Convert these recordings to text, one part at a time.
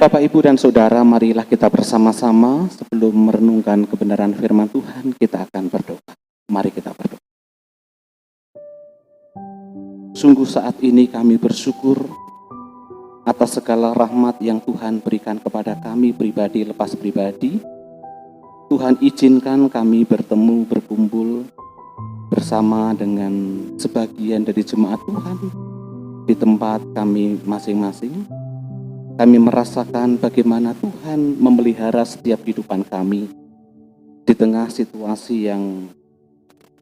Bapak, Ibu, dan Saudara, marilah kita bersama-sama sebelum merenungkan kebenaran firman Tuhan, kita akan berdoa. Mari kita berdoa. Sungguh saat ini kami bersyukur atas segala rahmat yang Tuhan berikan kepada kami pribadi lepas pribadi. Tuhan izinkan kami bertemu, berkumpul bersama dengan sebagian dari jemaat Tuhan di tempat kami masing-masing. Kami merasakan bagaimana Tuhan memelihara setiap kehidupan kami di tengah situasi yang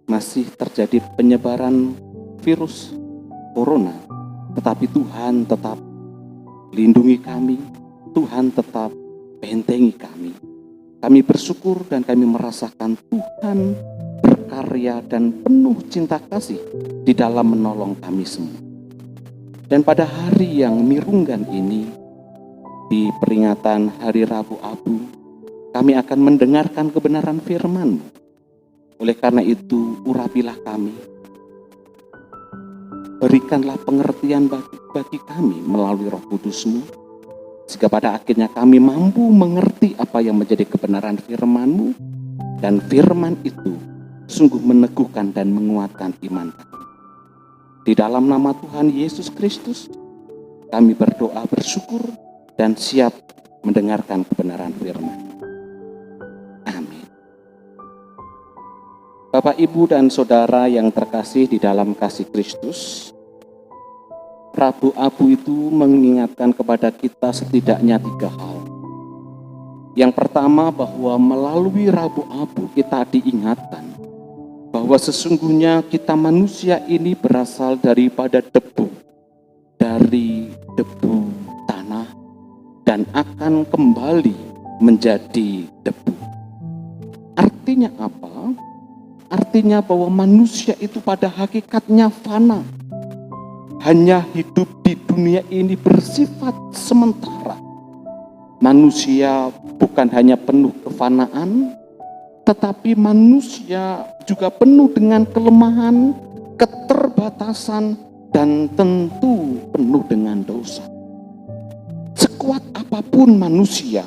masih terjadi penyebaran virus corona. Tetapi Tuhan tetap lindungi kami, Tuhan tetap bentengi kami. Kami bersyukur dan kami merasakan Tuhan berkarya dan penuh cinta kasih di dalam menolong kami semua. Dan pada hari yang mirunggan ini, di peringatan Hari Rabu Abu, kami akan mendengarkan kebenaran firman-Mu. Oleh karena itu, urapilah kami. Berikanlah pengertian bagi kami melalui Roh Kudus-Mu, sehingga pada akhirnya kami mampu mengerti apa yang menjadi kebenaran firman-Mu, dan firman itu sungguh meneguhkan dan menguatkan iman kami. Di dalam nama Tuhan Yesus Kristus, kami berdoa bersyukur dan siap mendengarkan kebenaran firman. Amin. Bapak, Ibu, dan Saudara yang terkasih di dalam kasih Kristus, Rabu Abu itu mengingatkan kepada kita setidaknya 3 hal. Yang pertama, bahwa melalui Rabu Abu kita diingatkan bahwa sesungguhnya kita manusia ini berasal daripada debu, dari debu tanah, dan akan kembali menjadi debu. Artinya apa? Artinya bahwa manusia itu pada hakikatnya fana. Hanya hidup di dunia ini bersifat sementara. Manusia bukan hanya penuh kefanaan, tetapi manusia juga penuh dengan kelemahan, keterbatasan, dan tentu penuh dengan dosa. Sekuat apapun manusia,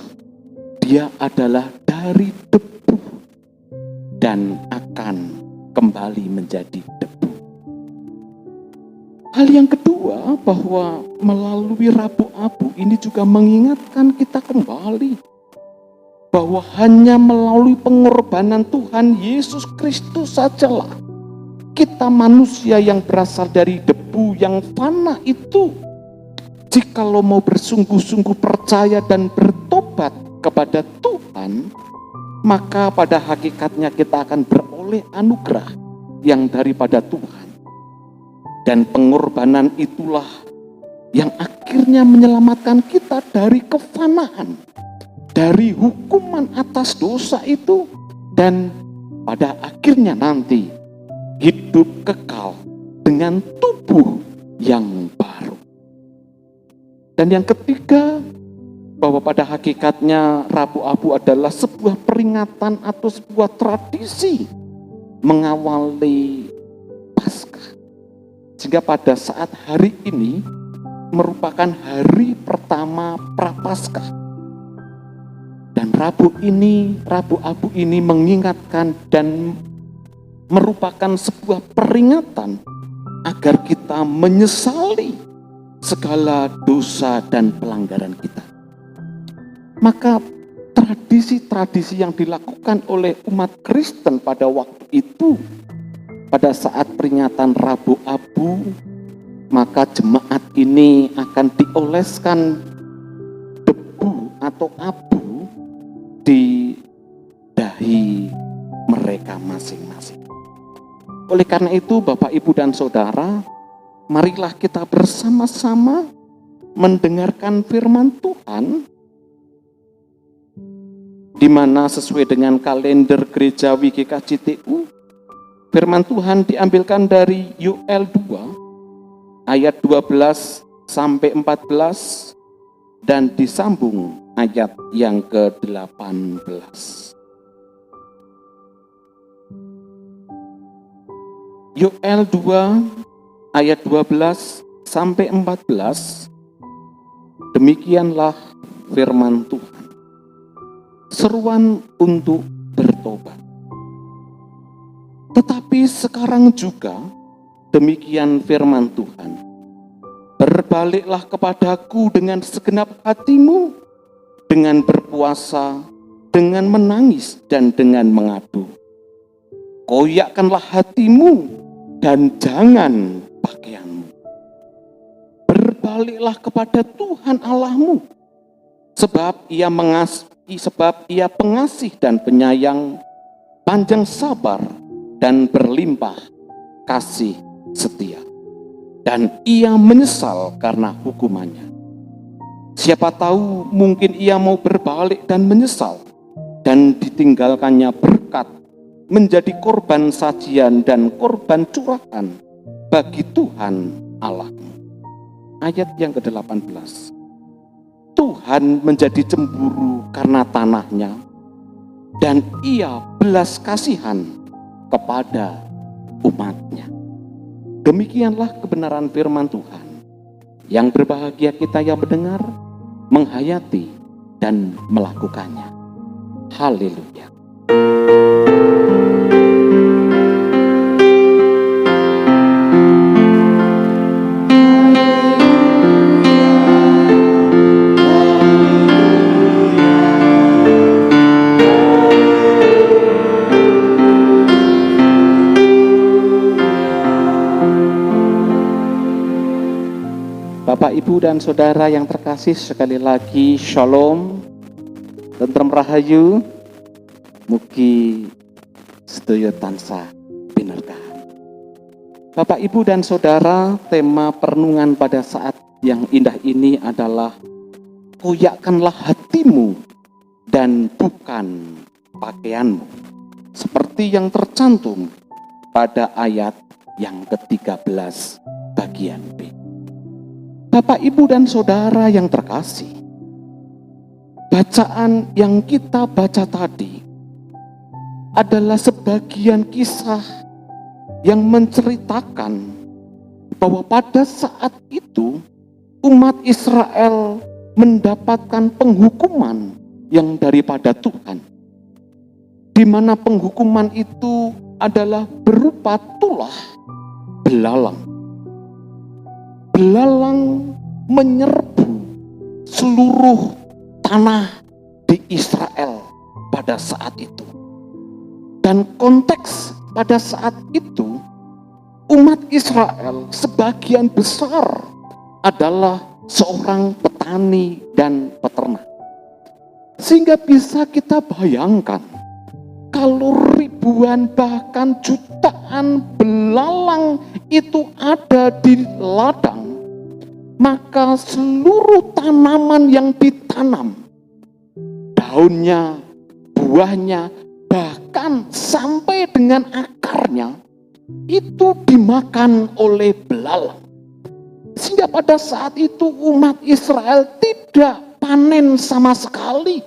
dia adalah dari debu dan akan kembali menjadi debu. Hal yang kedua, bahwa melalui Rabu Abu ini juga mengingatkan kita kembali bahwa hanya melalui pengorbanan Tuhan Yesus Kristus sajalah kita manusia yang berasal dari debu yang fana itu, jikalau mau bersungguh-sungguh percaya dan bertobat kepada Tuhan, maka pada hakikatnya kita akan beroleh anugerah yang daripada Tuhan. Dan pengorbanan itulah yang akhirnya menyelamatkan kita dari kefanaan, dari hukuman atas dosa itu, dan pada akhirnya nanti hidup kekal dengan tubuh yang baru. Dan yang ketiga, bahwa pada hakikatnya Rabu Abu adalah sebuah peringatan atau sebuah tradisi mengawali Paskah. Sehingga pada saat hari ini merupakan hari pertama Prapaskah. Dan Rabu Abu ini mengingatkan dan merupakan sebuah peringatan agar kita menyesali segala dosa dan pelanggaran kita. Maka tradisi-tradisi yang dilakukan oleh umat Kristen pada waktu itu, pada saat peringatan Rabu Abu, maka jemaat ini akan dioleskan debu atau abu di dahi mereka masing-masing. Oleh karena itu, Bapak, Ibu, dan Saudara, marilah kita bersama-sama mendengarkan firman Tuhan, di mana sesuai dengan kalender gerejawi GKJTU, firman Tuhan diambilkan dari Yoel 2 ayat 12 sampai 14 dan disambung ayat yang ke-18. Yoel 2 ayat 12 sampai 14, demikianlah firman Tuhan. Seruan untuk bertobat. Tetapi sekarang juga demikian firman Tuhan. Berbaliklah kepadaku dengan segenap hatimu, dengan berpuasa, dengan menangis, dan dengan mengadu. Koyakkanlah hatimu dan jangan pakaianmu. Berbaliklah kepada Tuhan Allahmu, sebab Ia pengasih dan penyayang, panjang sabar dan berlimpah kasih setia. Dan Ia menyesal karena hukumannya. Siapa tahu mungkin Ia mau berbalik dan menyesal, dan ditinggalkannya berkat menjadi korban sajian dan korban curahan bagi Tuhan Allahmu. Ayat yang ke-18. Tuhan menjadi cemburu karena tanahnya, dan Ia belas kasihan kepada umatnya. Demikianlah kebenaran firman Tuhan. Yang berbahagia kita yang mendengar, menghayati, dan melakukannya. Haleluya. Bapak, Ibu, dan Saudara yang terkasih, sekali lagi Shalom, tentrem rahayu, mugi sedaya tansah binerkahan. Bapak, Ibu, dan Saudara, tema perenungan pada saat yang indah ini adalah koyakkanlah hatimu dan bukan pakaianmu, seperti yang tercantum pada ayat yang ke-13 bagian B. Bapak, Ibu, dan Saudara yang terkasih, bacaan yang kita baca tadi adalah sebagian kisah yang menceritakan bahwa pada saat itu umat Israel mendapatkan penghukuman yang daripada Tuhan, di mana penghukuman itu adalah berupa tulah belalang. Belalang menyerbu seluruh tanah di Israel pada saat itu. Dan konteks pada saat itu, umat Israel sebagian besar adalah seorang petani dan peternak. Sehingga bisa kita bayangkan, kalau ribuan bahkan jutaan belalang itu ada di ladang, maka seluruh tanaman yang ditanam, daunnya, buahnya, bahkan sampai dengan akarnya, itu dimakan oleh belalang. Sehingga pada saat itu umat Israel tidak panen sama sekali.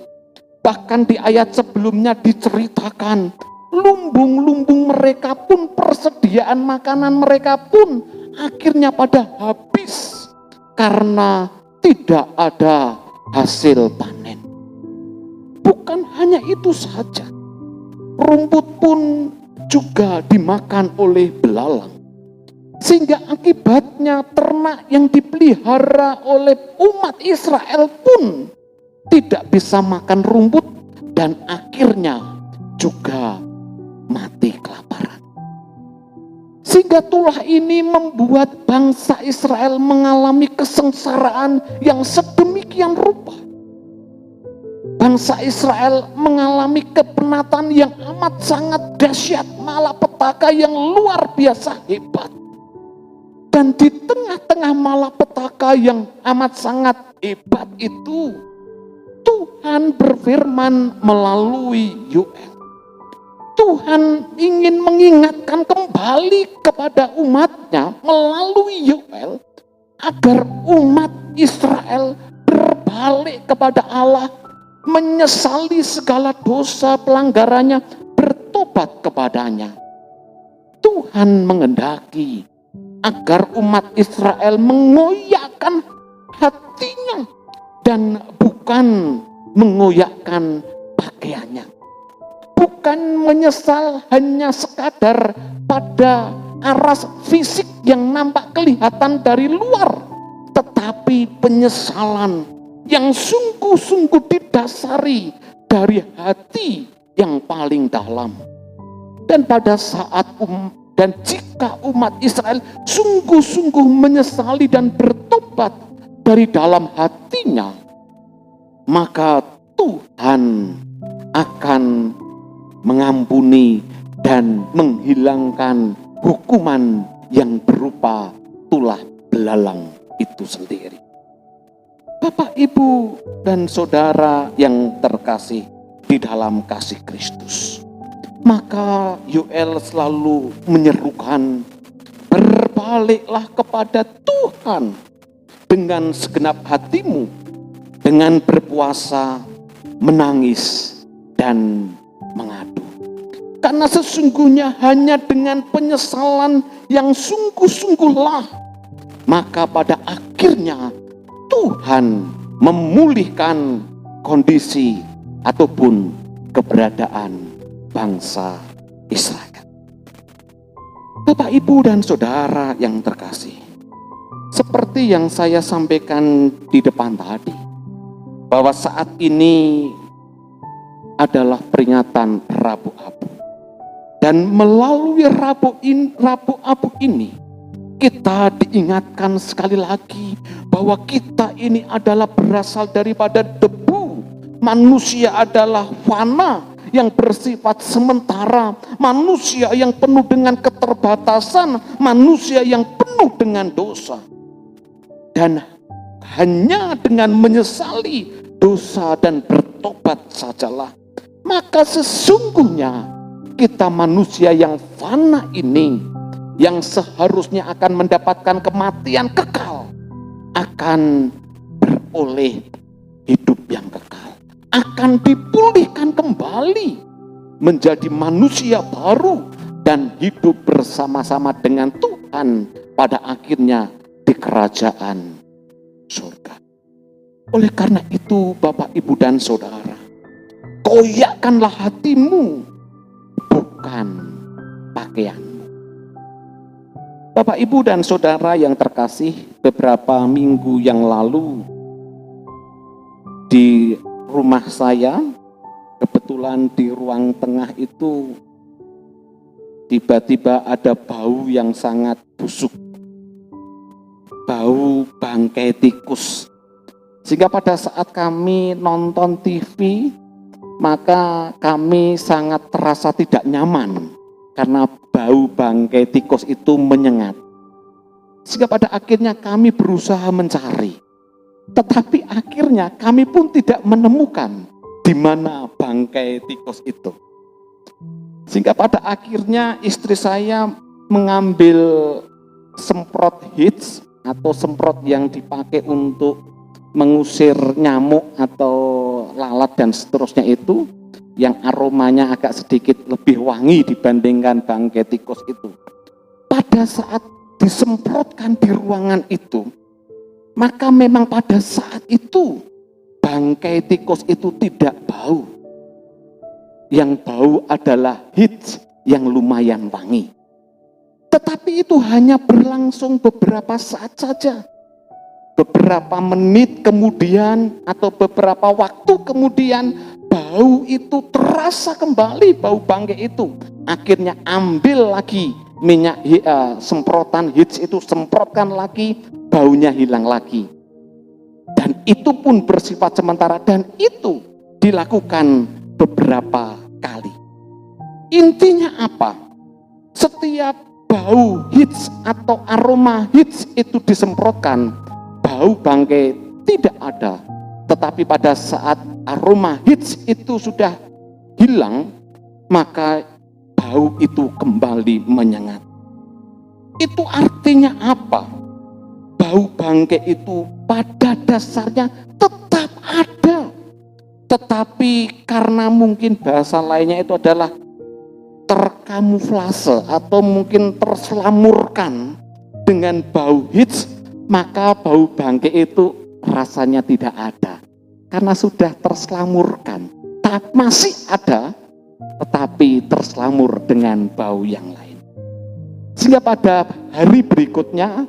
Bahkan di ayat sebelumnya diceritakan, lumbung-lumbung mereka pun, persediaan makanan mereka pun akhirnya pada habis karena tidak ada hasil panen. Bukan hanya itu saja, rumput pun juga dimakan oleh belalang. Sehingga akibatnya ternak yang dipelihara oleh umat Israel pun tidak bisa makan rumput dan akhirnya juga mati kelaparan. Sehingga tulah ini membuat bangsa Israel mengalami kesengsaraan yang sedemikian rupa. Bangsa Israel mengalami kepenatan yang amat sangat dahsyat, malapetaka yang luar biasa hebat. Dan di tengah-tengah malapetaka yang amat sangat hebat itu, Tuhan berfirman melalui Yoel. Tuhan ingin mengingatkan kembali kepada umatnya melalui Yoel agar umat Israel berbalik kepada Allah, menyesali segala dosa pelanggarannya, bertobat kepadanya. Tuhan menghendaki agar umat Israel mengoyakkan hatinya dan bukan bukan mengoyakkan pakaiannya, bukan menyesal hanya sekadar pada aras fisik yang nampak kelihatan dari luar, tetapi penyesalan yang sungguh-sungguh didasari dari hati yang paling dalam. Dan pada saat dan jika umat Israel sungguh-sungguh menyesali dan bertobat dari dalam hatinya, maka Tuhan akan mengampuni dan menghilangkan hukuman yang berupa tulah belalang itu sendiri. Bapak, Ibu, dan saudara yang terkasih di dalam kasih Kristus, maka Yoel selalu menyerukan, berbaliklah kepada Tuhan dengan segenap hatimu, dengan berpuasa, menangis, dan mengadu. Karena sesungguhnya hanya dengan penyesalan yang sungguh-sungguhlah, maka pada akhirnya Tuhan memulihkan kondisi ataupun keberadaan bangsa Israel. Bapak, Ibu, dan saudara yang terkasih, seperti yang saya sampaikan di depan tadi, bahwa saat ini adalah peringatan Rabu Abu. Dan melalui Rabu Abu ini, kita diingatkan sekali lagi bahwa kita ini adalah berasal daripada debu. Manusia adalah fana yang bersifat sementara, manusia yang penuh dengan keterbatasan, manusia yang penuh dengan dosa. Dan hanya dengan menyesali dosa dan bertobat sajalah, maka sesungguhnya kita manusia yang fana ini, yang seharusnya akan mendapatkan kematian kekal, akan beroleh hidup yang kekal, akan dipulihkan kembali menjadi manusia baru dan hidup bersama-sama dengan Tuhan pada akhirnya di kerajaan surga. Oleh karena itu, Bapak, Ibu, dan saudara, koyakkanlah hatimu, bukan pakaian. Bapak, Ibu, dan saudara yang terkasih, beberapa minggu yang lalu di rumah saya, kebetulan di ruang tengah itu tiba-tiba ada bau yang sangat busuk, bau bangkai tikus. Sehingga pada saat kami nonton TV, maka kami sangat terasa tidak nyaman karena bau bangkai tikus itu menyengat. Sehingga pada akhirnya kami berusaha mencari. Tetapi akhirnya kami pun tidak menemukan di mana bangkai tikus itu. Sehingga pada akhirnya istri saya mengambil semprot hits atau semprot yang dipakai untuk mengusir nyamuk atau lalat dan seterusnya itu, yang aromanya agak sedikit lebih wangi dibandingkan bangkai tikus itu. Pada saat disemprotkan di ruangan itu, maka memang pada saat itu bangkai tikus itu tidak bau. Yang bau adalah hits yang lumayan wangi. Tetapi itu hanya berlangsung beberapa saat saja. Beberapa menit kemudian atau beberapa waktu kemudian, bau itu terasa kembali, bau bangkai itu. Akhirnya ambil lagi minyak semprotan hits itu, semprotkan lagi, baunya hilang lagi. Dan itu pun bersifat sementara, dan itu dilakukan beberapa kali. Intinya apa? Setiap bau hits atau aroma hits itu disemprotkan, bau bangkai tidak ada. Tetapi pada saat aroma hits itu sudah hilang, maka bau itu kembali menyengat. Itu artinya apa? Bau bangkai itu pada dasarnya tetap ada. Tetapi karena mungkin bahasa lainnya itu adalah terkamuflase atau mungkin terselamurkan dengan bau hits, maka bau bangkai itu rasanya tidak ada. karena sudah terselamurkan. Masih ada, tetapi terselamur dengan bau yang lain. Sehingga pada hari berikutnya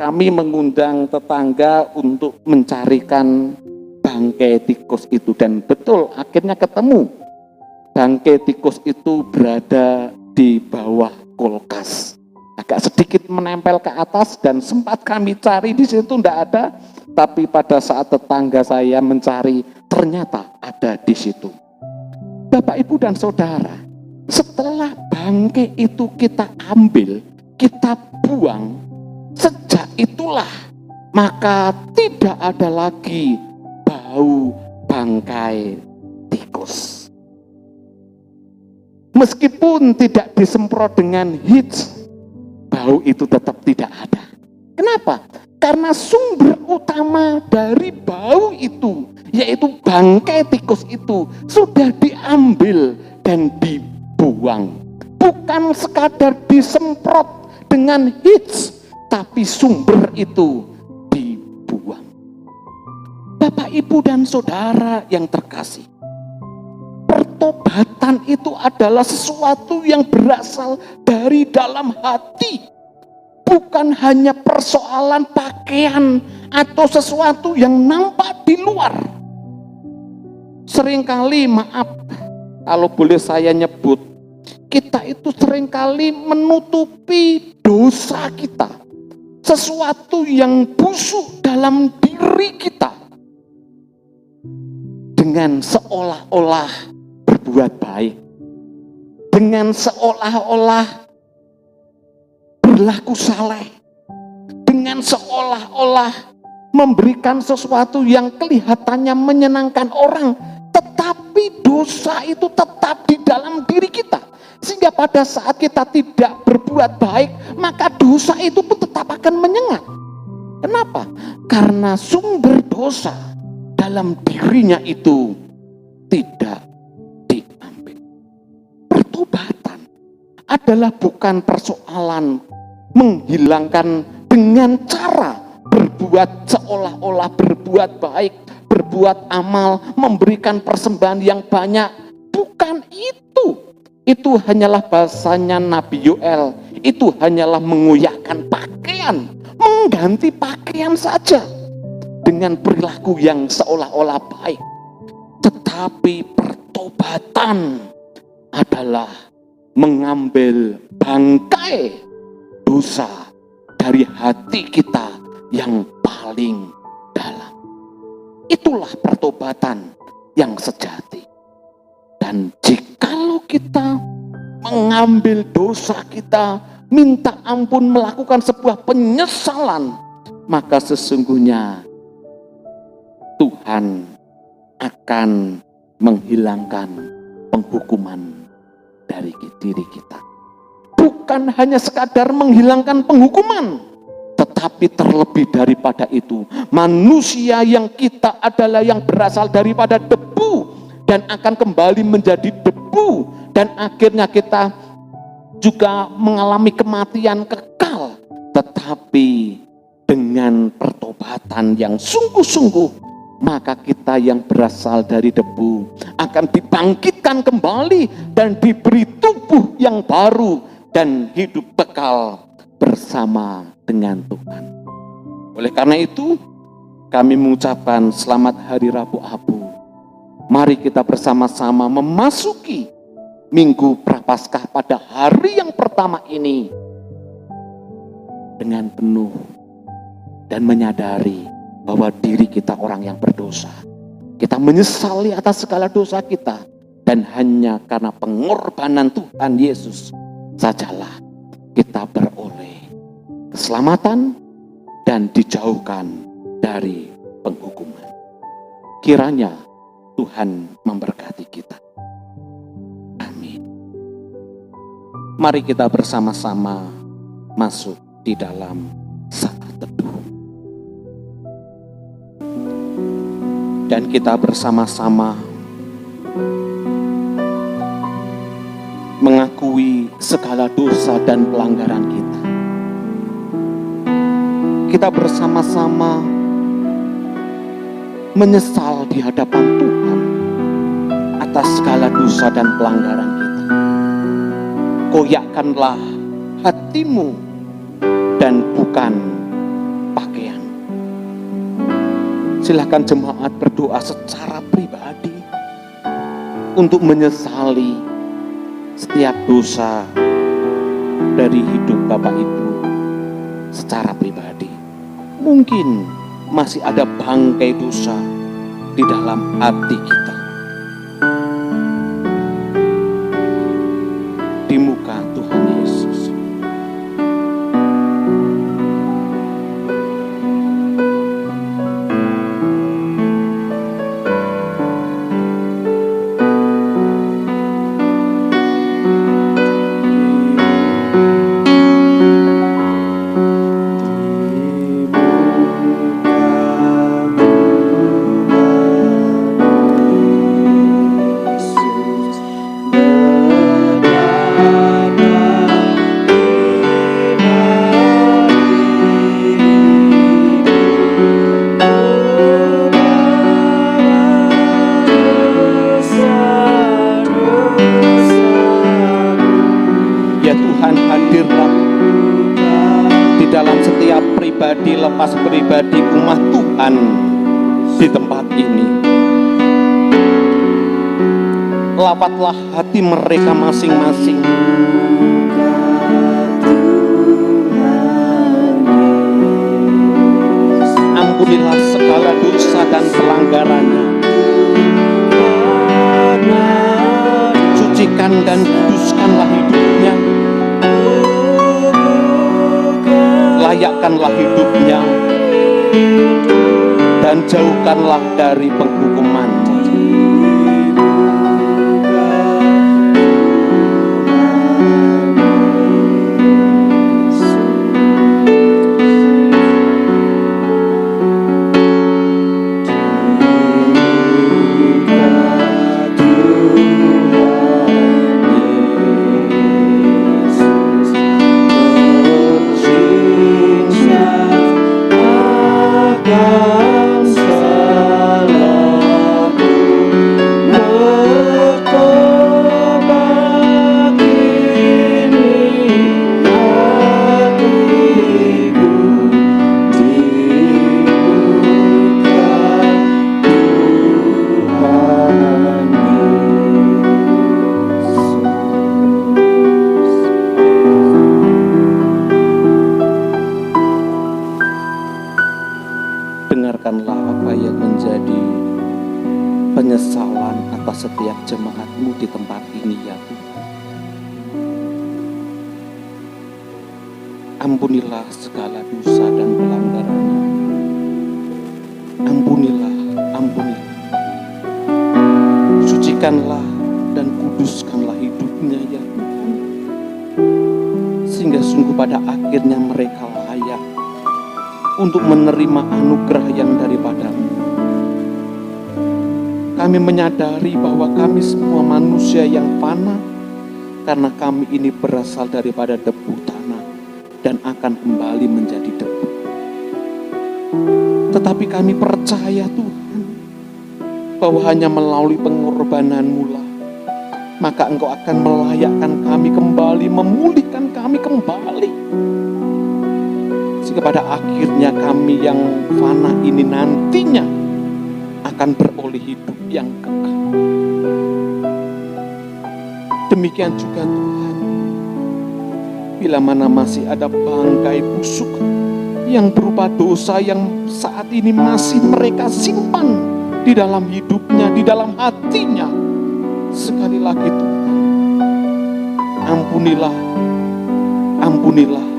kami mengundang tetangga untuk mencarikan bangkai tikus itu. Dan betul, akhirnya ketemu. Bangkai tikus itu berada di bawah kulkas. Agak sedikit menempel ke atas dan sempat kami cari di situ tidak ada. Tapi pada saat tetangga saya mencari, ternyata ada di situ. Bapak, Ibu, dan Saudara, setelah bangkai itu kita ambil, kita buang, sejak itulah maka tidak ada lagi bau bangkai tikus. Meskipun tidak disemprot dengan hits, bau itu tetap tidak ada. Kenapa? Karena sumber utama dari bau itu, yaitu bangkai tikus itu, sudah diambil dan dibuang. Bukan sekadar disemprot dengan hits, tapi sumber itu dibuang. Bapak, Ibu, dan Saudara yang terkasih, pertobatan itu adalah sesuatu yang berasal dari dalam hati. Bukan hanya persoalan pakaian atau sesuatu yang nampak di luar. Seringkali, maaf kalau boleh saya nyebut, kita itu seringkali menutupi dosa kita. Sesuatu yang busuk dalam diri kita dengan seolah-olah berbuat baik, dengan seolah-olah berlaku saleh, dengan seolah-olah memberikan sesuatu yang kelihatannya menyenangkan orang, tetapi dosa itu tetap di dalam diri kita. Sehingga pada saat kita tidak berbuat baik, maka dosa itu pun tetap akan menyengat. Kenapa? Karena sumber dosa dalam dirinya itu tidak diambil. Pertobatan adalah bukan persoalan menghilangkan dengan cara berbuat seolah-olah berbuat baik, berbuat amal, memberikan persembahan yang banyak. Bukan itu. Itu hanyalah bahasanya Nabi Yoel. Itu hanyalah mengoyakkan pakaian, mengganti pakaian saja dengan perilaku yang seolah-olah baik. Tetapi pertobatan adalah mengambil bangkai dosa dari hati kita yang paling dalam. Itulah pertobatan yang sejati. Dan jikalau kita mengambil dosa kita, minta ampun, melakukan sebuah penyesalan, maka sesungguhnya Tuhan akan menghilangkan penghukuman dari diri kita. Bukan hanya sekadar menghilangkan penghukuman, tetapi terlebih daripada itu, manusia yang kita adalah yang berasal daripada debu dan akan kembali menjadi debu, dan akhirnya kita juga mengalami kematian kekal. Tetapi dengan pertobatan yang sungguh-sungguh, maka kita yang berasal dari debu akan dibangkitkan kembali dan diberi tubuh yang baru dan hidup kekal bersama dengan Tuhan. Oleh karena itu, kami mengucapkan selamat Hari Rabu Abu. Mari kita bersama-sama memasuki Minggu Prapaskah pada hari yang pertama ini dengan penuh dan menyadari bahwa diri kita orang yang berdosa. Kita menyesali atas segala dosa kita, dan hanya karena pengorbanan Tuhan Yesus sajalah kita beroleh keselamatan dan dijauhkan dari penghukuman. Kiranya Tuhan memberkati kita. Amin. Mari kita bersama-sama masuk di dalam saat teduh. Dan kita bersama-sama mengakui segala dosa dan pelanggaran kita. Kita bersama-sama menyesal di hadapan Tuhan atas segala dosa dan pelanggaran kita. Koyakkanlah hatimu dan bukan pakaian. Silakan jemaat berdoa secara pribadi untuk menyesali setiap dosa dari hidup Bapak Ibu secara pribadi. Mungkin masih ada bangkai dosa di dalam hati kita. Di muka Tuhan Yesus. Lepas pribadi umat Tuhan di tempat ini. Lapatlah hati mereka masing-masing. Ampunilah segala dosa dan pelanggarannya. Sucikan dan kuduskanlah hidupnya. Layakkanlah hidupnya dan jauhkanlah dari penghukuman. Dengarkanlah apa yang menjadi penyesalan atas setiap jemaat-Mu di tempat ini ya Tuhan. Ampunilah segala dosa dan pelanggarannya. Ampunilah, ampunilah. Sucikanlah dan kuduskanlah hidupnya ya Tuhan. Sehingga sungguh pada akhirnya mereka layak untuk menerima anugerah yang daripada-Mu. Kami menyadari bahwa kami semua manusia yang fana, karena kami ini berasal daripada debu tanah dan akan kembali menjadi debu. Tetapi kami percaya Tuhan, bahwa hanya melalui pengorbanan-Mu lah, maka Engkau akan melayakkan kami kembali, memulihkan kami kembali. Kepada akhirnya kami yang fana ini nantinya akan beroleh hidup yang kekal. Demikian juga Tuhan, bila mana masih ada bangkai busuk yang berupa dosa yang saat ini masih mereka simpan di dalam hidupnya, di dalam hatinya, sekali lagi Tuhan, ampunilah, ampunilah.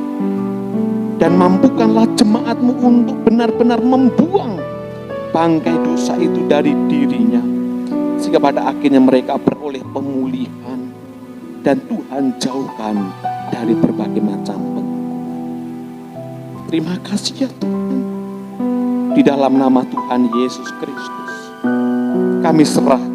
Dan mampukanlah jemaat-Mu untuk benar-benar membuang bangkai dosa itu dari dirinya. Sehingga pada akhirnya mereka beroleh pemulihan. Dan Tuhan jauhkan dari berbagai macam penghukuman. Terima kasih ya Tuhan. Di dalam nama Tuhan Yesus Kristus, kami serahkan